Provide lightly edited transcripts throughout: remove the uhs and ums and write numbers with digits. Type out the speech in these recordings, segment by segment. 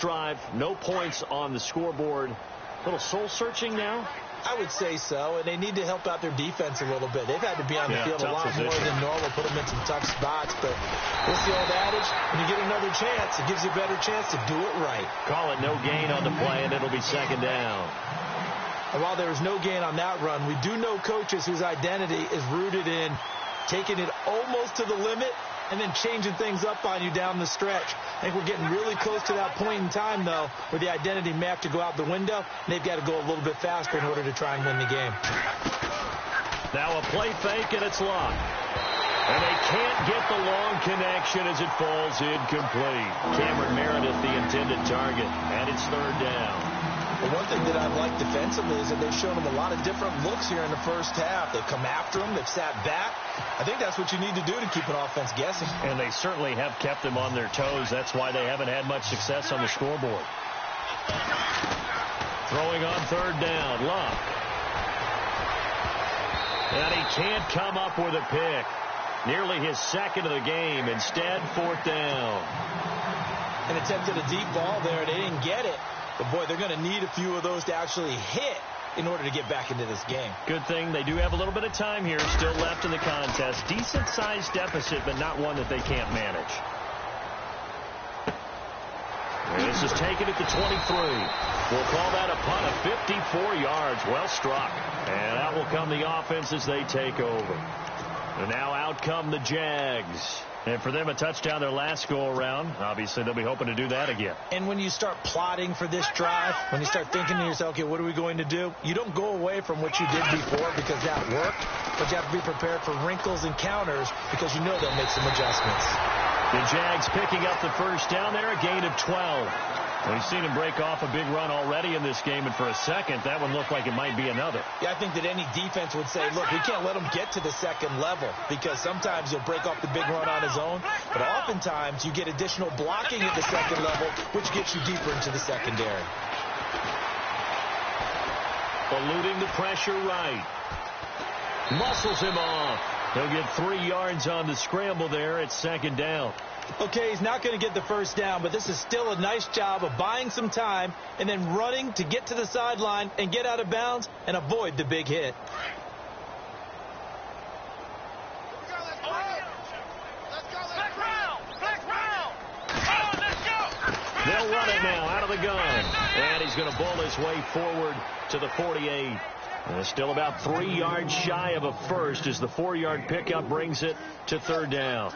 drive, no points on the scoreboard. A little soul-searching now? I would say so, and they need to help out their defense a little bit. They've had to be on the field a lot more than normal, put them in some tough spots. But what's the old adage? When you get another chance, it gives you a better chance to do it right. Call it no gain on the play, and it'll be second down. And while there was no gain on that run, we do know coaches whose identity is rooted in taking it almost to the limit and then changing things up on you down the stretch. I think we're getting really close to that point in time, though, where the identity may have to go out the window, and they've got to go a little bit faster in order to try and win the game. Now a play fake, and it's locked. And they can't get the long connection as it falls incomplete. Cameron Meredith, the intended target, and it's third down. Well, one thing that I've liked defensively is that they've shown them a lot of different looks here in the first half. They've come after them. They've sat back. I think that's what you need to do to keep an offense guessing. And they certainly have kept them on their toes. That's why they haven't had much success on the scoreboard. Throwing on third down, Luck. And he can't come up with a pick. Nearly his second of the game. Instead, fourth down. And attempted a deep ball there. They didn't get it. But, boy, they're going to need a few of those to actually hit in order to get back into this game. Good thing they do have a little bit of time here still left in the contest. Decent-sized deficit, but not one that they can't manage. And this is taken at the 23. We'll call that a punt of 54 yards. Well struck. And out will come the offense as they take over. And now out come the Jags. And for them, a touchdown their last go-around. Obviously, they'll be hoping to do that again. And when you start plotting for this drive, when you start thinking to yourself, okay, what are we going to do? You don't go away from what you did before because that worked, but you have to be prepared for wrinkles and counters because you know they'll make some adjustments. The Jags picking up the first down there, a gain of 12. We've seen him break off a big run already in this game, and for a second, that one looked like it might be another. Yeah, I think that any defense would say, look, we can't let him get to the second level because sometimes he'll break off the big run on his own, but oftentimes you get additional blocking at the second level, which gets you deeper into the secondary. Eluding the pressure right. Muscles him off. He'll get 3 yards on the scramble there at second down. Okay, he's not going to get the first down, but this is still a nice job of buying some time and then running to get to the sideline and get out of bounds and avoid the big hit. They'll run it now out of the gun. And he's going to bull his way forward to the 48. And still about 3 yards shy of a first as the 4-yard pickup brings it to third down.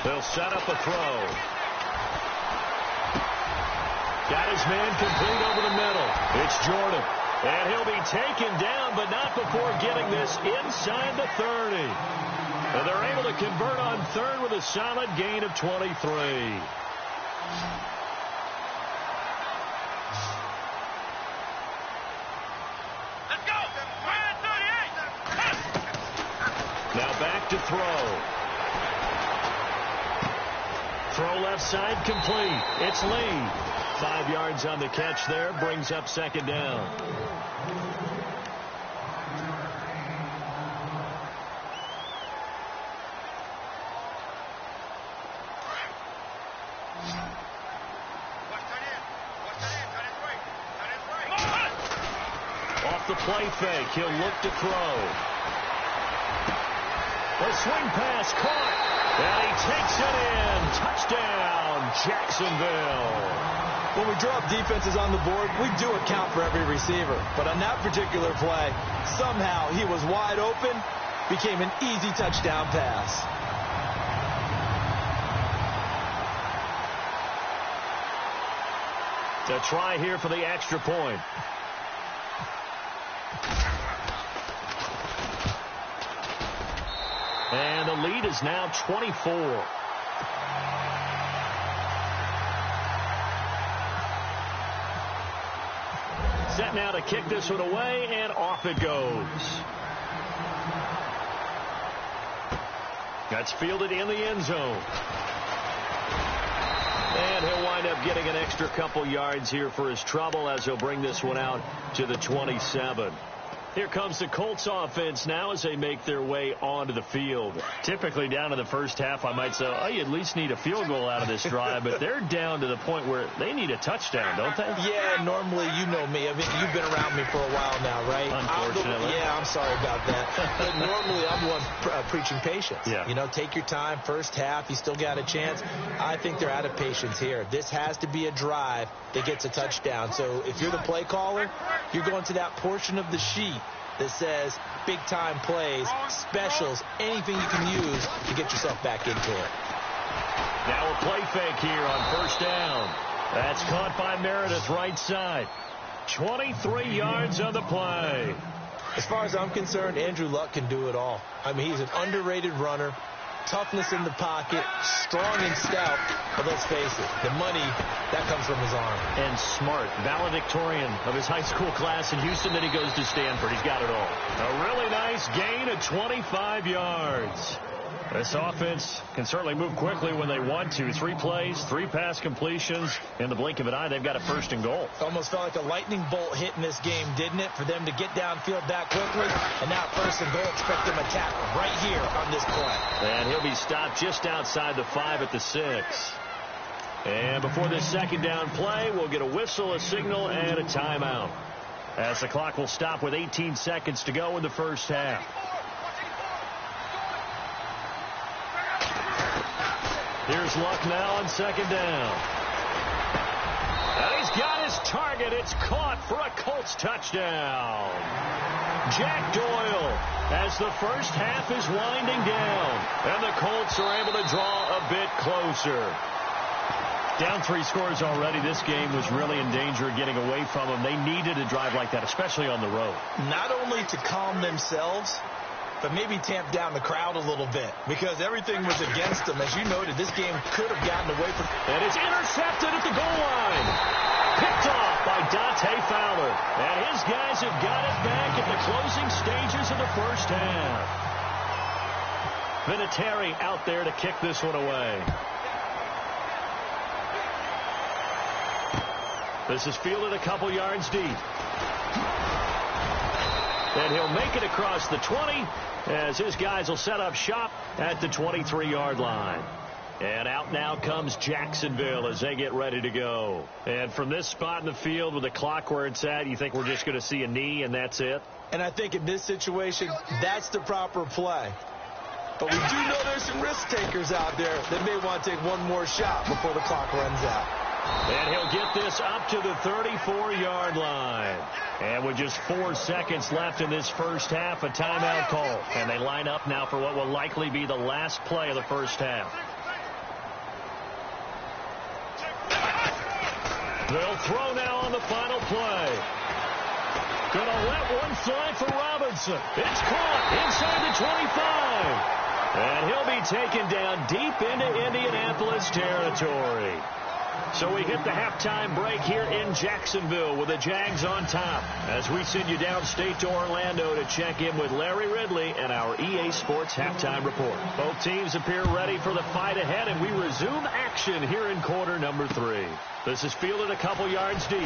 They'll set up a throw. Got his man complete over the middle. It's Jordan. And he'll be taken down, but not before getting this inside the 30. And they're able to convert on third with a solid gain of 23. Let's go. Now back to throw. Throw left side complete. It's Lee. 5 yards on the catch there. Brings up second down. Off the play fake. He'll look to throw. A swing pass caught. And he takes it in. Touchdown, Jacksonville. When we drop defenses on the board, we do account for every receiver. But on that particular play, somehow he was wide open, became an easy touchdown pass. To try here for the extra point. And the lead is now 24. Set now to kick this one away, and off it goes. That's fielded in the end zone. And he'll wind up getting an extra couple yards here for his trouble as he'll bring this one out to the 27. Here comes the Colts offense now as they make their way onto the field. Typically down in the first half, I might say, oh, you at least need a field goal out of this drive, but they're down to the point where they need a touchdown, don't they? Yeah, normally, you know me. I mean, you've been around me for a while now, right? Unfortunately. I'm sorry about that. But normally, I'm the one preaching patience. Yeah. You know, take your time. First half, you still got a chance. I think they're out of patience here. This has to be a drive that gets a touchdown. So if you're the play caller, you're going to that portion of the sheet that says big-time plays, specials, anything you can use to get yourself back into it. Now a play fake here on first down. That's caught by Meredith right side. 23 yards on the play. As far as I'm concerned, Andrew Luck can do it all. I mean, he's an underrated runner. Toughness in the pocket, strong and stout, but let's face it, the money, that comes from his arm. And smart, valedictorian of his high school class in Houston, then he goes to Stanford. He's got it all. A really nice gain of 25 yards. This offense can certainly move quickly when they want to. 3 plays, 3 pass completions. In the blink of an eye, they've got a first and goal. Almost felt like a lightning bolt hit in this game, didn't it? For them to get downfield that quickly. And now first and goal, expect them to tackle right here on this play. And he'll be stopped just outside the 5 at the 6. And before this second down play, we'll get a whistle, a signal, and a timeout. As the clock will stop with 18 seconds to go in the first half. Here's Luck now on second down. And he's got his target. It's caught for a Colts touchdown. Jack Doyle as the first half is winding down. And the Colts are able to draw a bit closer. Down 3 scores already. This game was really in danger of getting away from them. They needed a drive like that, especially on the road. Not only to calm themselves, but maybe tamp down the crowd a little bit because everything was against them. As you noted, this game could have gotten away from... And it's intercepted at the goal line. Picked off by Dante Fowler. And his guys have got it back at the closing stages of the first half. Vinatieri out there to kick this one away. This is fielded a couple yards deep. And he'll make it across the 20 as his guys will set up shop at the 23-yard line. And out now comes Jacksonville as they get ready to go. And from this spot in the field with the clock where it's at, you think we're just going to see a knee and that's it? And I think in this situation, that's the proper play. But we do know there's some risk takers out there that may want to take one more shot before the clock runs out. And he'll get this up to the 34-yard line. And with just 4 seconds left in this first half, a timeout call. And they line up now for what will likely be the last play of the first half. They'll throw now on the final play. Gonna let one fly for Robinson. It's caught inside the 25. And he'll be taken down deep into Indianapolis territory. So we hit the halftime break here in Jacksonville with the Jags on top as we send you downstate to Orlando to check in with Larry Ridley and our EA Sports Halftime Report. Both teams appear ready for the fight ahead, and we resume action here in quarter number 3. This is fielded a couple yards deep.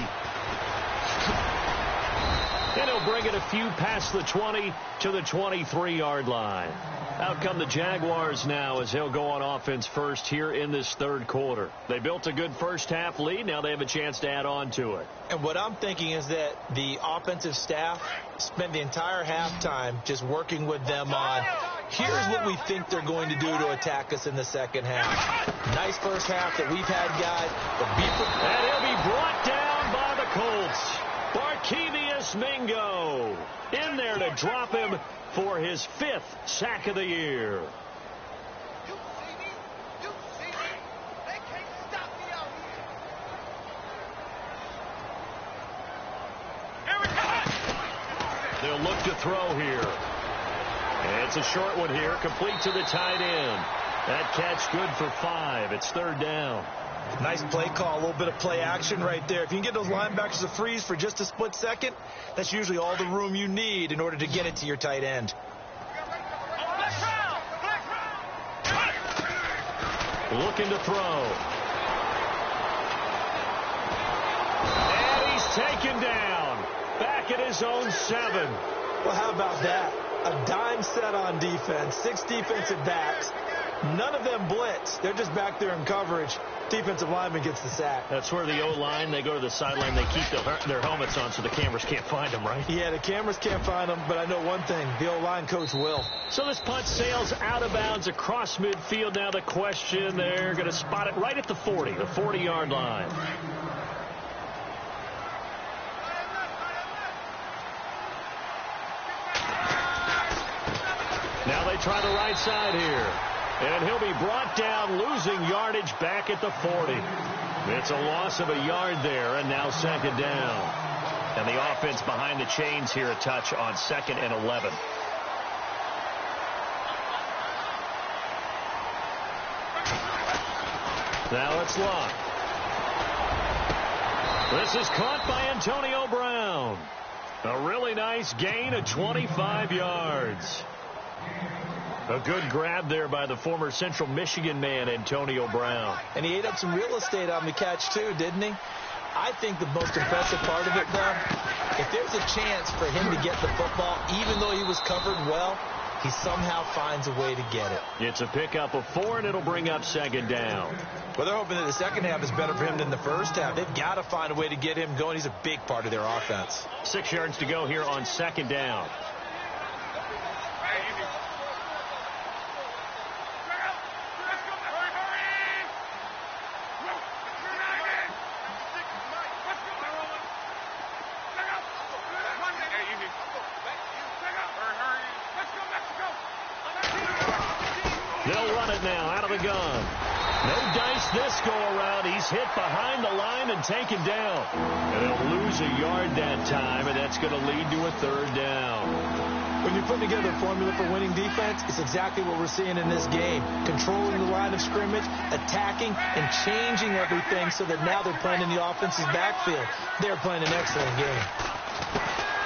And he'll bring it a few past the 20 to the 23-yard line. Out come the Jaguars now as they'll go on offense first here in this third quarter. They built a good first half lead. Now they have a chance to add on to it. And what I'm thinking is that the offensive staff spent the entire halftime just working with them on, here's what we think they're going to do to attack us in the second half. Nice first half that we've had, guys. But and he'll be brought down by the Colts. Barkevius Mingo in there to drop him for his 5th sack of the year. They'll look to throw here. And it's a short one here, complete to the tight end. That catch good for 5. It's third down. Nice play call, a little bit of play action right there. If you can get those linebackers to freeze for just a split second, that's usually all the room you need in order to get it to your tight end. Looking to throw. And he's taken down. Back at his own 7. Well, how about that? A dime set on defense, 6 defensive backs. None of them blitz. They're just back there in coverage. Defensive lineman gets the sack. That's where the O-line, they go to the sideline, they keep their helmets on so the cameras can't find them, right? Yeah, the cameras can't find them, but I know one thing. The O-line coach will. So this punt sails out of bounds across midfield. Now the question, they're going to spot it right at the 40, the 40-yard line. Now they try the right side here. And he'll be brought down, losing yardage back at the 40. It's a loss of a yard there, and now second down. And the offense behind the chains here a touch on 2nd and 11. Now it's Luck. This is caught by Antonio Brown. A really nice gain of 25 yards. A good grab there by the former Central Michigan man, Antonio Brown. And he ate up some real estate on the catch, too, didn't he? I think the most impressive part of it, though, if there's a chance for him to get the football, even though he was covered well, he somehow finds a way to get it. It's a pickup of 4, and it'll bring up second down. Well, they're hoping that the second half is better for him than the first half. They've got to find a way to get him going. He's a big part of their offense. 6 yards to go here on second down. They'll run it now out of the gun. No dice this go around. He's hit behind the line and taken down. And they'll lose a yard that time, and that's going to lead to a third down. When you're putting together a formula for winning defense, it's exactly what we're seeing in this game. Controlling the line of scrimmage, attacking, and changing everything so that now they're playing in the offense's backfield. They're playing an excellent game.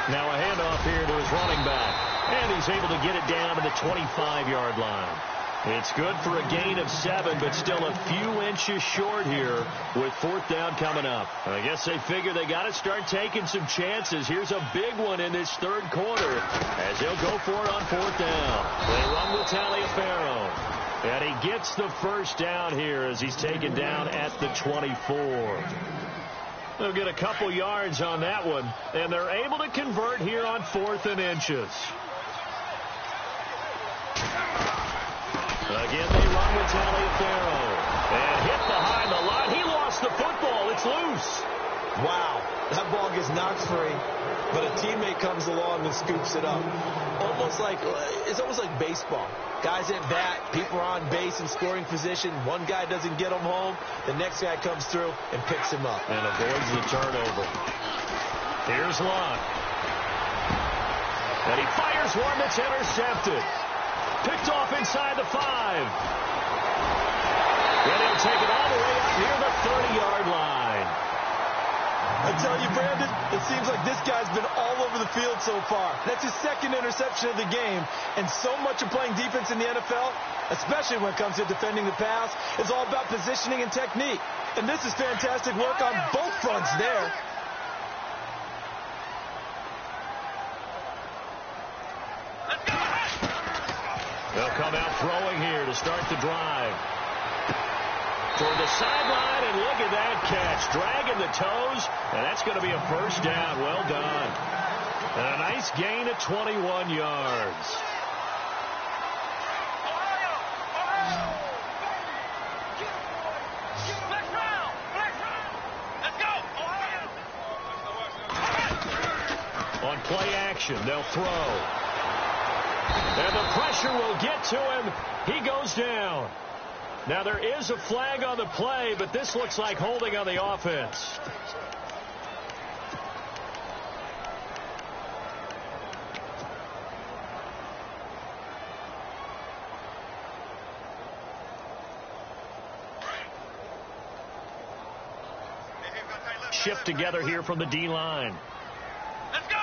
Now a handoff here to his running back. And he's able to get it down to the 25-yard line. It's good for a gain of 7, but still a few inches short here with 4th down coming up. I guess they figure they got to start taking some chances. Here's a big one in this third quarter as they'll go for it on 4th down. They run with Taliaferro. And he gets the first down here as he's taken down at the 24. They'll get a couple yards on that one, and they're able to convert here on 4th and inches. Again, they run with Taliaferro. And hit behind the line. He lost the football. It's loose. Wow. That ball gets knocked free, but a teammate comes along and scoops it up. It's almost like baseball. Guys at bat, people are on base in scoring position. One guy doesn't get him home. The next guy comes through and picks him up. And avoids the turnover. Here's Luck. And he fires one that's intercepted. Picked off inside the 5. And he'll take it all the way up near the 30-yard line. I tell you, Brandon, it seems like this guy's been all over the field so far. That's his 2nd interception of the game. And so much of playing defense in the NFL, especially when it comes to defending the pass, is all about positioning and technique. And this is fantastic work on both fronts there. They'll come out throwing here to start the drive. Toward the sideline, and look at that catch. Dragging the toes, and that's going to be a first down. Well done. And a nice gain of 21 yards. On play action, they'll throw. And the pressure will get to him. He goes down. Now there is a flag on the play, but this looks like holding on the offense. Shift together here from the D-line. Let's go.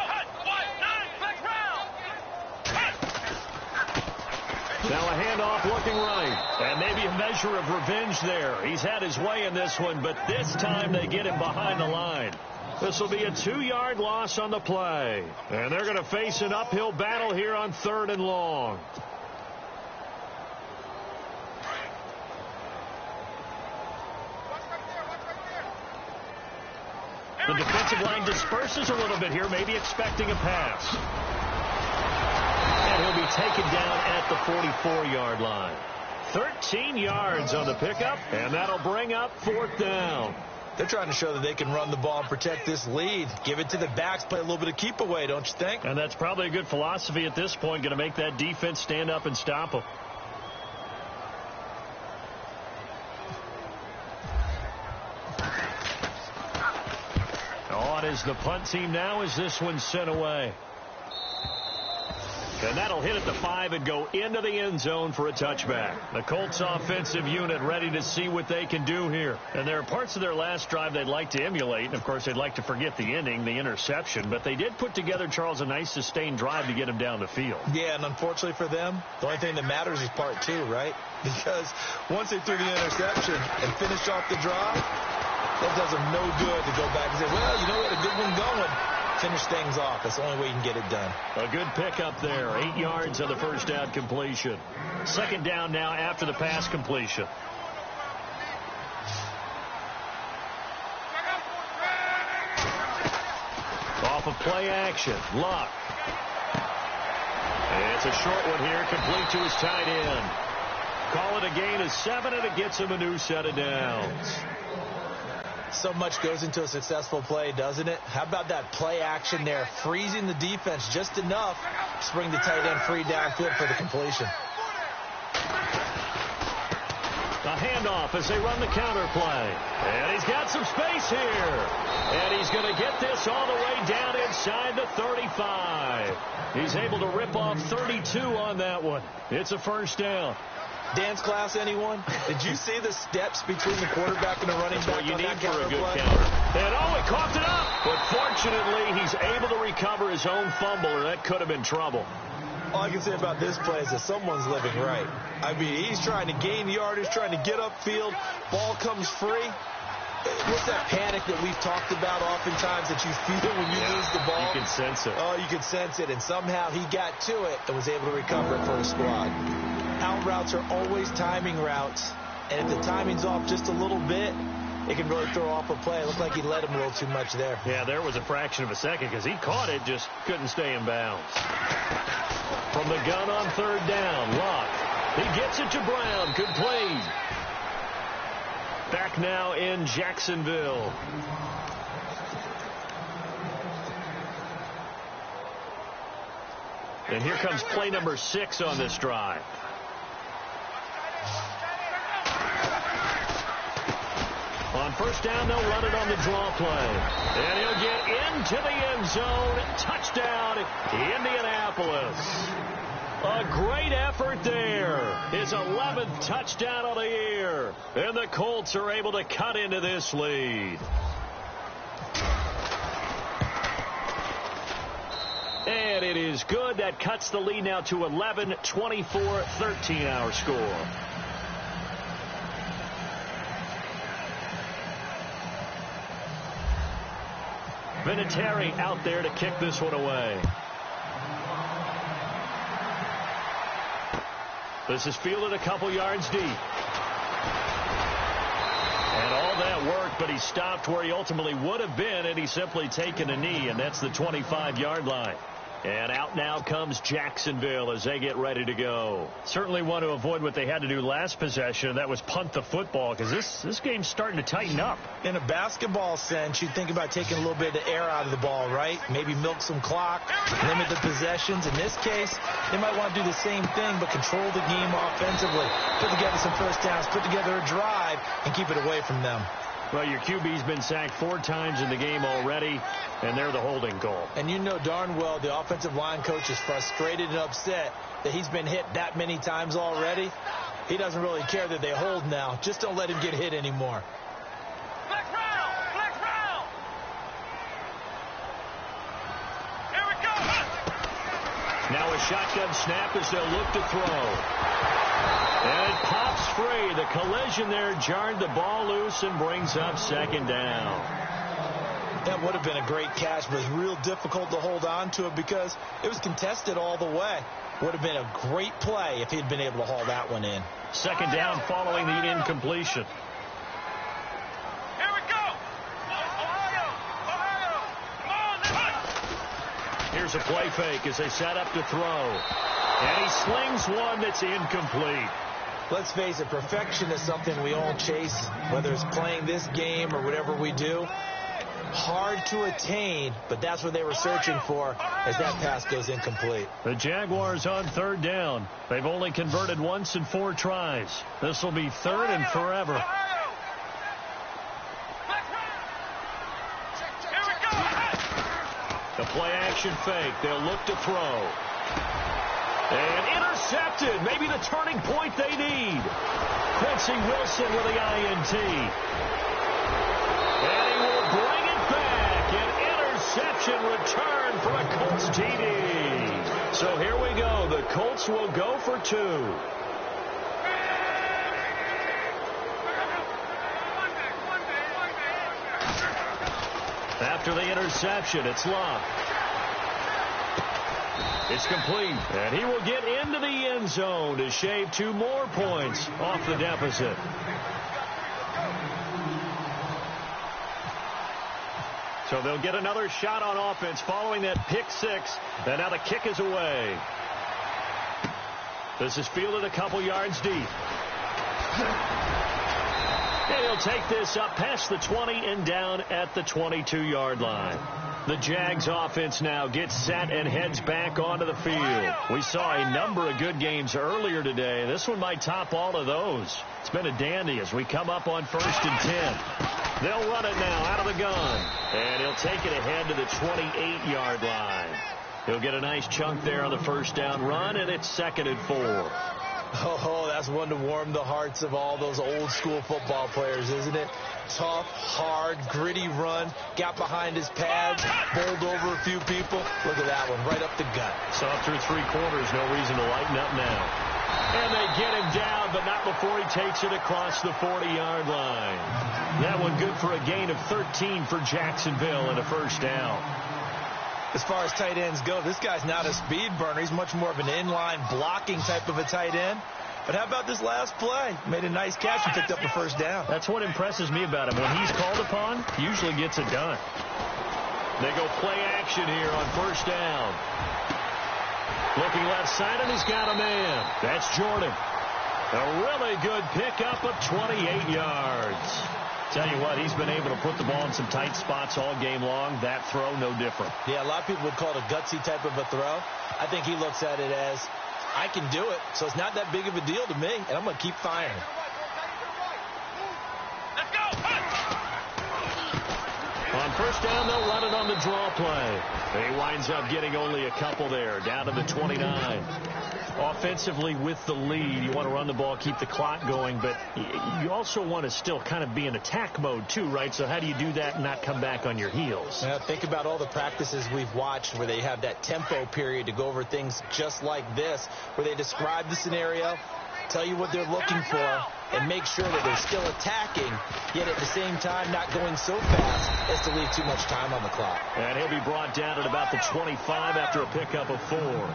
Now a handoff looking right. And maybe a measure of revenge there. He's had his way in this one, but this time they get him behind the line. This will be a 2-yard loss on the play. And they're going to face an uphill battle here on 3rd and long. The defensive line disperses a little bit here, maybe expecting a pass. And he'll be taken down at the 44-yard line. 13 yards on the pickup, and that'll bring up 4th down. They're trying to show that they can run the ball and protect this lead. Give it to the backs, play a little bit of keep away, don't you think? And that's probably a good philosophy at this point, going to make that defense stand up and stop them. On is the punt team now as this one's sent away. And that'll hit at the 5 and go into the end zone for a touchback. The Colts offensive unit ready to see what they can do here. And there are parts of their last drive they'd like to emulate. And, of course, they'd like to forget the ending, the interception. But they did put together, Charles, a nice sustained drive to get them down the field. Yeah, and unfortunately for them, the only thing that matters is part 2, right? Because once they threw the interception and finished off the drive, that does them no good to go back and say, well, you know what, a good one going. Finish things off. That's the only way you can get it done. A good pickup there. 8 yards on the first down completion. 2nd down now after the pass completion. Off of play action. Luck. And it's a short one here, complete to his tight end. Call it a gain of 7, and it gets him a new set of downs. So much goes into a successful play, doesn't it? How about that play action there, freezing the defense just enough to bring the tight end free downfield for the completion. A handoff as they run the counter play. And he's got some space here. And he's going to get this all the way down inside the 35. He's able to rip off 32 on that one. It's a first down. Dance class, anyone? Did you see the steps between the quarterback and the running back on that counter play? And he coughed it up. But fortunately, he's able to recover his own fumble, or that could have been trouble. All I can say about this play is that someone's living right. I mean, he's trying to gain yardage, trying to get upfield. Ball comes free. What's that panic that we've talked about oftentimes that you feel when you lose the ball? You can sense it. Oh, you can sense it. And somehow he got to it and was able to recover it for the squad. Out routes are always timing routes. And if the timing's off just a little bit, it can really throw off a play. It looked like he let him a little too much there. Yeah, there was a fraction of a second because he caught it, just couldn't stay in bounds. From the gun on 3rd down, Luck. He gets it to Brown. Good play. Back now in Jacksonville. And here comes play number 6 on this drive. On first down, they'll run it on the draw play. And he'll get into the end zone. Touchdown, Indianapolis. A great effort there. His 11th touchdown of the year. And the Colts are able to cut into this lead. And it is good. That cuts the lead now to 11, 24, 13 our score. Vinatieri out there to kick this one away. This is fielded a couple yards deep. And all that work, but he stopped where he ultimately would have been, and he's simply taken a knee, and that's the 25-yard line. And out now comes Jacksonville as they get ready to go. Certainly want to avoid what they had to do last possession. That was punt the football, because this game's starting to tighten up. In a basketball sense, you think about taking a little bit of the air out of the ball, right? Maybe milk some clock, limit the possessions. In this case, they might want to do the same thing, but control the game offensively. Put together some first downs, put together a drive, and keep it away from them. Well, your QB's been sacked 4 times in the game already, and they're the holding call. And you know darn well the offensive line coach is frustrated and upset that he's been hit that many times already. He doesn't really care that they hold now. Just don't let him get hit anymore. Black round! Black round! Here we go! Now a shotgun snap as they'll look to throw. And it pops free. The collision there jarred the ball loose and brings up 2nd down. That would have been a great catch, but it's real difficult to hold on to it because it was contested all the way. Would have been a great play if he'd been able to haul that one in. Second down following the incompletion. Here we go. Ohio. Come on. Here's a play fake as they set up to throw. And he slings one that's incomplete. Let's face it, perfection is something we all chase, whether it's playing this game or whatever we do. Hard to attain, but that's what they were searching for as that pass goes incomplete. The Jaguars on third down. They've only converted once in 4 tries. This will be third and forever. Here we go. The play action fake. They'll look to throw. And intercepted. Maybe the turning point they need. Quincy Wilson with the INT. And he will bring it back. An interception return for a Colts TD. So here we go. The Colts will go for 2. After the interception, it's Love. It's complete, and he will get into the end zone to shave 2 more points off the deficit. So they'll get another shot on offense following that pick 6, and now the kick is away. This is fielded a couple yards deep. And he'll take this up past the 20 and down at the 22-yard line. The Jags offense now gets set and heads back onto the field. We saw a number of good games earlier today. This one might top all of those. It's been a dandy as we come up on 1st and 10. They'll run it now out of the gun. And he'll take it ahead to the 28-yard line. He'll get a nice chunk there on the first down run, and it's 2nd and 4. Oh, that's one to warm the hearts of all those old school football players, isn't it? Tough, hard, gritty run. Got behind his pads, bowled over a few people. Look at that one, right up the gut. Soft through 3 quarters, no reason to lighten up now. And they get him down, but not before he takes it across the 40-yard line. That one good for a gain of 13 for Jacksonville and a first down. As far as tight ends go, this guy's not a speed burner. He's much more of an inline blocking type of a tight end. But how about this last play? Made a nice catch and picked up a first down. That's what impresses me about him. When he's called upon, he usually gets it done. They go play action here on first down. Looking left side, and he's got a man. That's Jordan. A really good pickup of 28 yards. Tell you what, he's been able to put the ball in some tight spots all game long. That throw, no different. Yeah, a lot of people would call it a gutsy type of a throw. I think he looks at it as, I can do it, so it's not that big of a deal to me, and I'm going to keep firing. Let's go. On first down, they'll run it on the draw play. And he winds up getting only a couple there, down to the 29. Offensively with the lead, you want to run the ball, keep the clock going, but you also want to still kind of be in attack mode too, right? So how do you do that and not come back on your heels? Now, think about all the practices we've watched where they have that tempo period to go over things just like this, where they describe the scenario, tell you what they're looking for, and make sure that they're still attacking, yet at the same time not going so fast as to leave too much time on the clock. And he'll be brought down at about the 25 after a pickup of 4.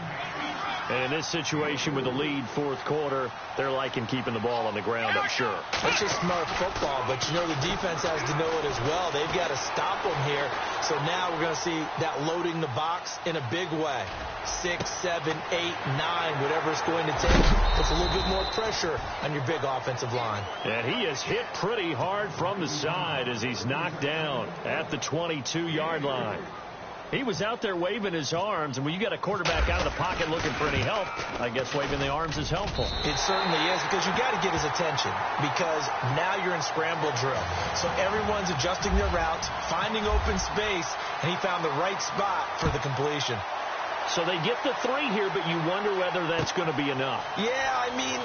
And in this situation with the lead, 4th quarter, they're liking keeping the ball on the ground, I'm sure. That's just smart football, but you know the defense has to know it as well. They've got to stop them here. So now we're going to see that loading the box in a big way. 6, 7, 8, 9, whatever it's going to take. Puts a little bit more pressure on your big offensive line. And he is hit pretty hard from the side as he's knocked down at the 22-yard line. He was out there waving his arms, and when you got a quarterback out of the pocket looking for any help, I guess waving the arms is helpful. It certainly is, because you got to get his attention, because now you're in scramble drill. So everyone's adjusting their routes, finding open space, and he found the right spot for the completion. So they get the 3 here, but you wonder whether that's going to be enough. Yeah, I mean,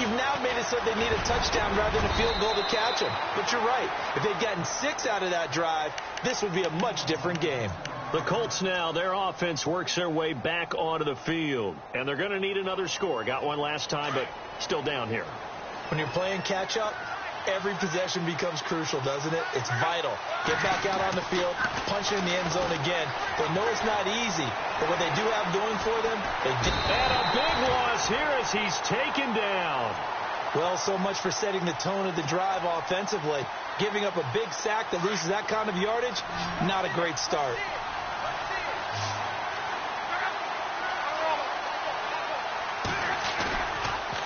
you've now made it so they need a touchdown rather than a field goal to catch him. But you're right. If they'd gotten 6 out of that drive, this would be a much different game. The Colts now, their offense works their way back onto the field. And they're going to need another score. Got one last time, but still down here. When you're playing catch-up, every possession becomes crucial, doesn't it? It's vital. Get back out on the field, punch it in the end zone again. They know it's not easy, but what they do have going for them, they do. And a big loss here as he's taken down. Well, so much for setting the tone of the drive offensively. Giving up a big sack that loses that kind of yardage, not a great start.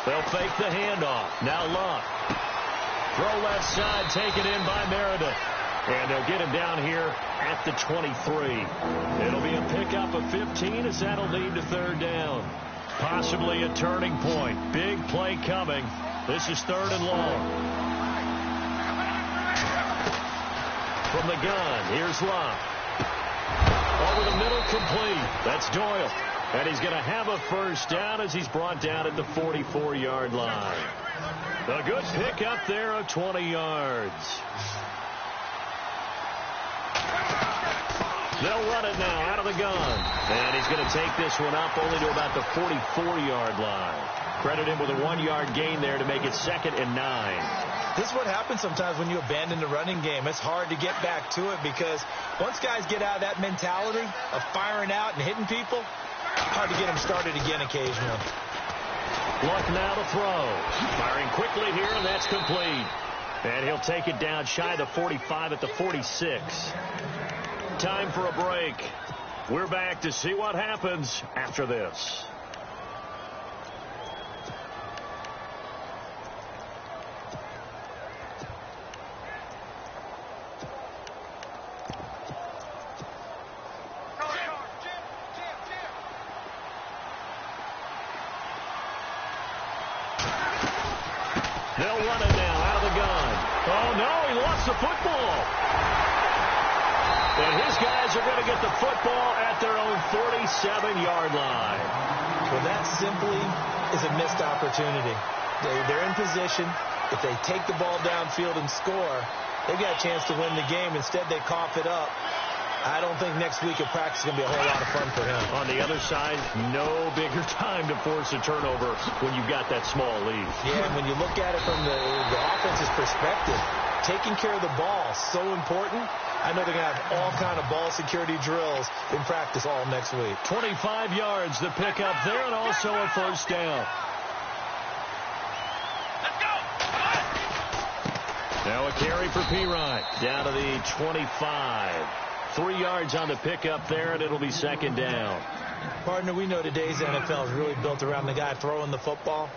They'll fake the handoff. Now Luck. Throw left side, taken in by Meredith. And they'll get him down here at the 23. It'll be a pickup of 15 as that'll lead to third down. Possibly a turning point. Big play coming. This is third and long. From the gun, here's Luck. Over the middle, complete. That's Doyle. And he's going to have a first down as he's brought down at the 44-yard line. A good pickup there of 20 yards. They'll run it now out of the gun. And he's going to take this one up only to about the 44-yard line. Credit him with a 1-yard gain there to make it 2nd and 9. This is what happens sometimes when you abandon the running game. It's hard to get back to it because once guys get out of that mentality of firing out and hitting people, hard to get them started again occasionally. Luck now to throw. Firing quickly here, and that's complete. And he'll take it down shy of the 45 at the 46. Time for a break. We're back to see what happens after this. They'll run it now out of the gun. Oh, no, he lost the football. And his guys are going to get the football at their own 47-yard line. Well, that simply is a missed opportunity. They're in position. If they take the ball downfield and score, they've got a chance to win the game. Instead, they cough it up. I don't think next week at practice is going to be a whole lot of fun for him. On the other side, no bigger time to force a turnover when you've got that small lead. Yeah, and when you look at it from the offense's perspective, taking care of the ball is so important. I know they're going to have all kind of ball security drills in practice all next week. 25 yards to pick up there and also a first down. Let's go. Now a carry for Pirine down to the 25. 3 yards on the pickup there, and it'll be 2nd down. Partner, we know today's NFL is really built around the guy throwing the football.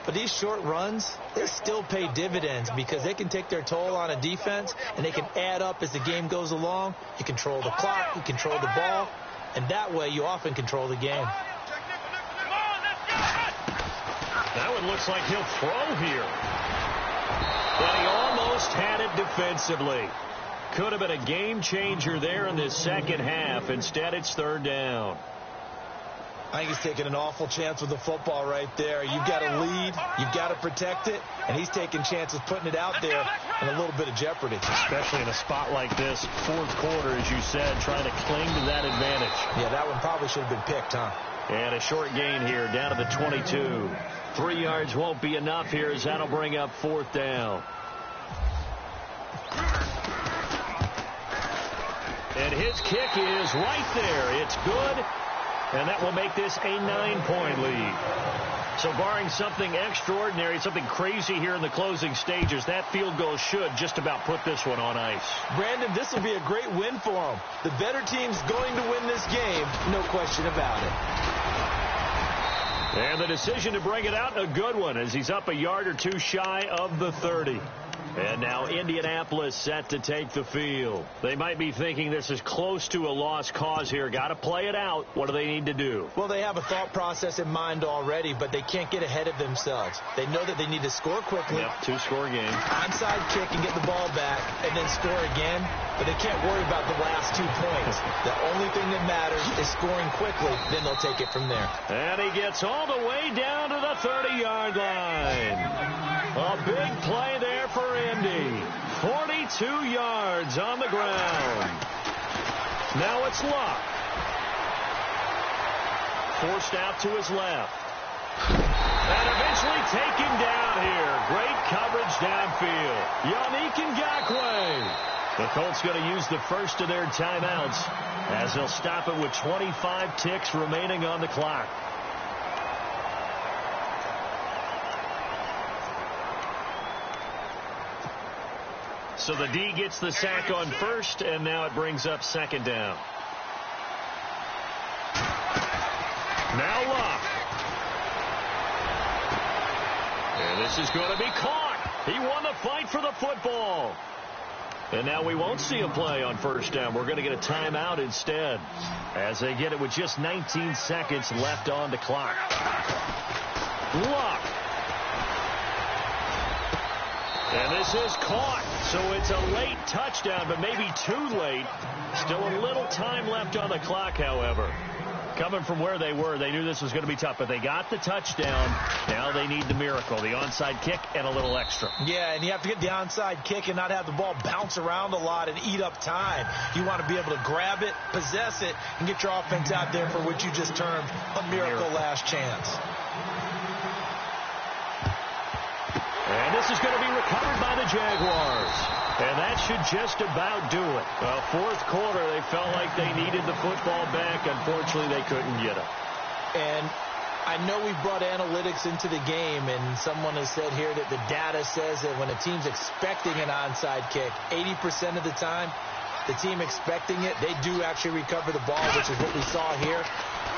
But these short runs, they still pay dividends because they can take their toll on a defense, and they can add up as the game goes along. You control the clock, you control the ball, and that way you often control the game. That one looks like he'll throw here. But he almost had it defensively. Could have been a game changer there in this second half. Instead, it's third down. I think he's taking an awful chance with the football right there. You've got to lead, you've got to protect it, and he's taking chances putting it out there in a little bit of jeopardy. Especially in a spot like this, fourth quarter, as you said, trying to cling to that advantage. Yeah, that one probably should have been picked, huh? And a short gain here down to the 22. 3 yards won't be enough here as that'll bring up 4th down. And his kick is right there. It's good. And that will make this a 9-point lead. So barring something extraordinary, something crazy here in the closing stages, that field goal should just about put this one on ice. Brandon, this will be a great win for them. The better team's going to win this game, no question about it. And the decision to bring it out, a good one, as he's up a yard or two shy of the 30. And now Indianapolis set to take the field. They might be thinking this is close to a lost cause here. Got to play it out. What do they need to do? Well, they have a thought process in mind already, but they can't get ahead of themselves. They know that they need to score quickly. Yep, 2-score game. Onside kick and get the ball back and then score again. But they can't worry about the last 2 points. The only thing that matters is scoring quickly. Then they'll take it from there. And he gets all the way down to the 30-yard line. A big play there for Indy. 42 yards on the ground. Now it's Luck. Forced out to his left. And eventually taken down here. Great coverage downfield. Yannick Ngakoue. The Colts going to use the first of their timeouts as they'll stop it with 25 ticks remaining on the clock. So the D gets the sack on first, and now it brings up second down. Now Luck. And this is going to be caught. He won the fight for the football. And now we won't see a play on first down. We're going to get a timeout instead as they get it with just 19 seconds left on the clock. Luck. And this is caught. So it's a late touchdown, but maybe too late. Still a little time left on the clock, however. Coming from where they were, they knew this was going to be tough, but they got the touchdown. Now they need the miracle, the onside kick and a little extra. Yeah, and you have to get the onside kick and not have the ball bounce around a lot and eat up time. You want to be able to grab it, possess it, and get your offense out there for what you just termed a miracle last chance. And this is going to be recovered by the Jaguars. And that should just about do it. Well, fourth quarter, they felt like they needed the football back. Unfortunately, they couldn't get it. And I know we brought analytics into the game, and someone has said here that the data says that when a team's expecting an onside kick, 80% of the time, the team expecting it, they do actually recover the ball, which is what we saw here.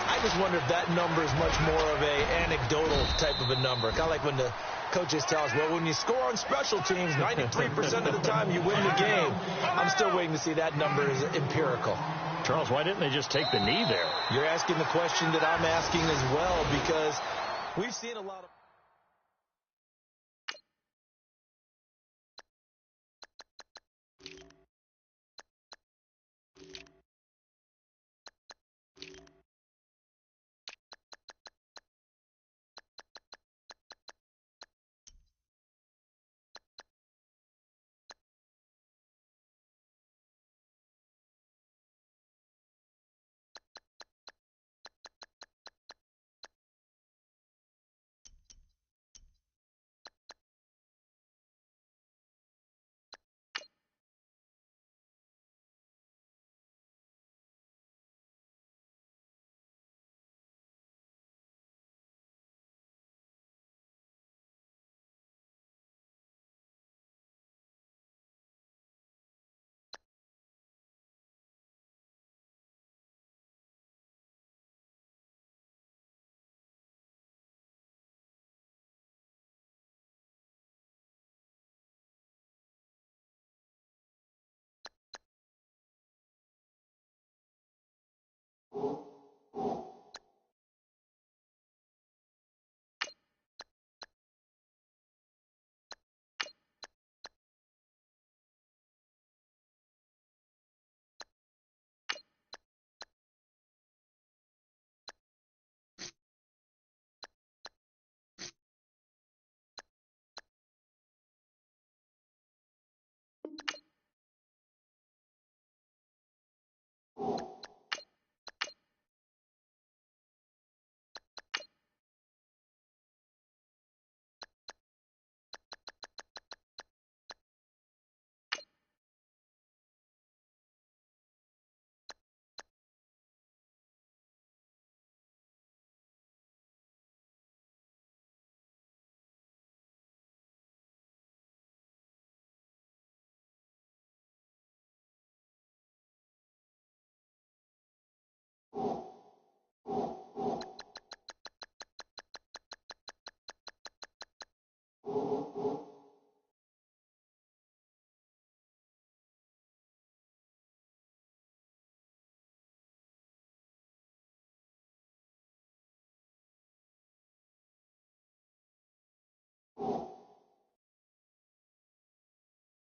I just wonder if that number is much more of a anecdotal type of a number. Kind of like when the coaches tell us, well, when you score on special teams, 93% of the time you win the game. I'm still waiting to see that number is empirical. Charles, why didn't they just take the knee there? You're asking the question that I'm asking as well, because we've seen a lot of...